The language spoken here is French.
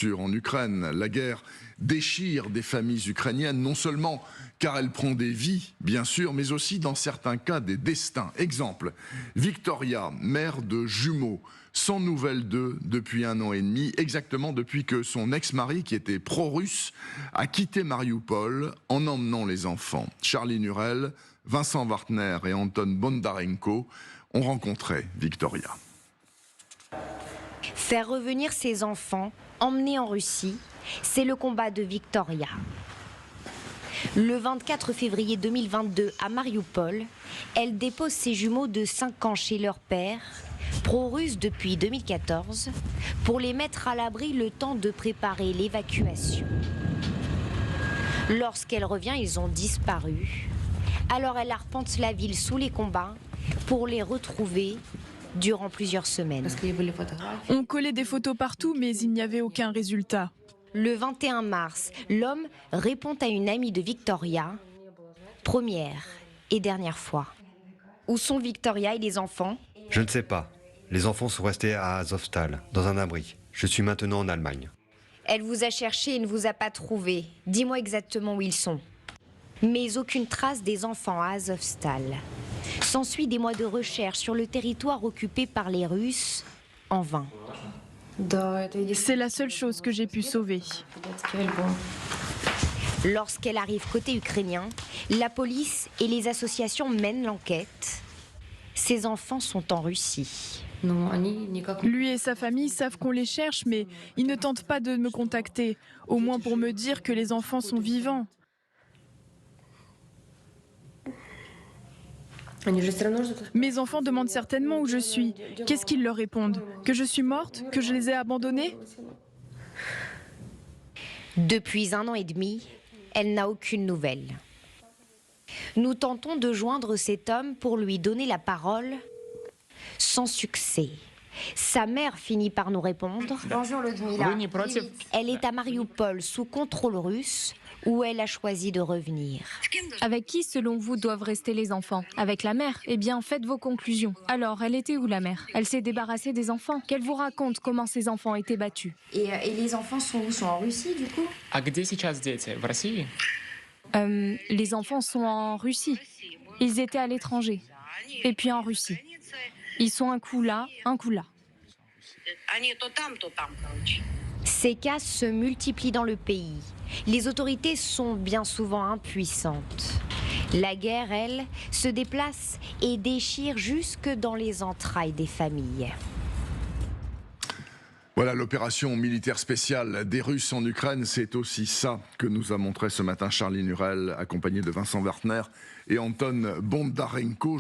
En Ukraine, la guerre déchire des familles ukrainiennes, non seulement car elle prend des vies, bien sûr, mais aussi dans certains cas des destins. Exemple, Victoria, mère de jumeaux, sans nouvelles d'eux depuis 1 an et demi, exactement depuis que son ex-mari, qui était pro-russe, a quitté Mariupol en emmenant les enfants. Charline Hurel, Vincent Wartner et Anton Bondarenko ont rencontré Victoria. Faire revenir ses enfants, emmenés en Russie, c'est le combat de Victoria. Le 24 février 2022, à Mariupol, elle dépose ses jumeaux de 5 ans chez leur père, pro-russe depuis 2014, pour les mettre à l'abri le temps de préparer l'évacuation. Lorsqu'elle revient, ils ont disparu. Alors elle arpente la ville sous les combats pour les retrouver durant plusieurs semaines. On collait des photos partout, mais il n'y avait aucun résultat. Le 21 mars, l'homme répond à une amie de Victoria, première et dernière fois. Où sont Victoria et les enfants? Je ne sais pas. Les enfants sont restés à Azovstal, dans un abri. Je suis maintenant en Allemagne. Elle vous a cherché et ne vous a pas trouvé. Dis-moi exactement où ils sont. Mais aucune trace des enfants à Azovstal. S'ensuit des mois de recherche sur le territoire occupé par les Russes, en vain. C'est la seule chose que j'ai pu sauver. Lorsqu'elle arrive côté ukrainien, la police et les associations mènent l'enquête. Ses enfants sont en Russie. Lui et sa famille savent qu'on les cherche, mais ils ne tentent pas de me contacter, au moins pour me dire que les enfants sont vivants. Mes enfants demandent certainement où je suis. Qu'est-ce qu'ils leur répondent? Que je suis morte? Que je les ai abandonnés? Depuis 1 an et demi, elle n'a aucune nouvelle. Nous tentons de joindre cet homme pour lui donner la parole, sans succès. Sa mère finit par nous répondre. Bonjour Ludmila. Elle est à Mariupol sous contrôle russe, où elle a choisi de revenir. Avec qui, selon vous, doivent rester les enfants? Avec la mère? Eh bien, faites vos conclusions. Alors, elle était où, la mère? Elle s'est débarrassée des enfants? Qu'elle vous raconte comment ses enfants étaient battus. Et les enfants sont où? Sont en Russie, du coup? Les enfants sont en Russie. Ils étaient à l'étranger. Et puis en Russie. Ils sont un coup là, un coup là. Ces cas se multiplient dans le pays. Les autorités sont bien souvent impuissantes. La guerre, elle, se déplace et déchire jusque dans les entrailles des familles. Voilà, l'opération militaire spéciale des Russes en Ukraine, c'est aussi ça que nous a montré ce matin Charline Hurel, accompagnée de Vincent Wartner et Anton Bondarenko.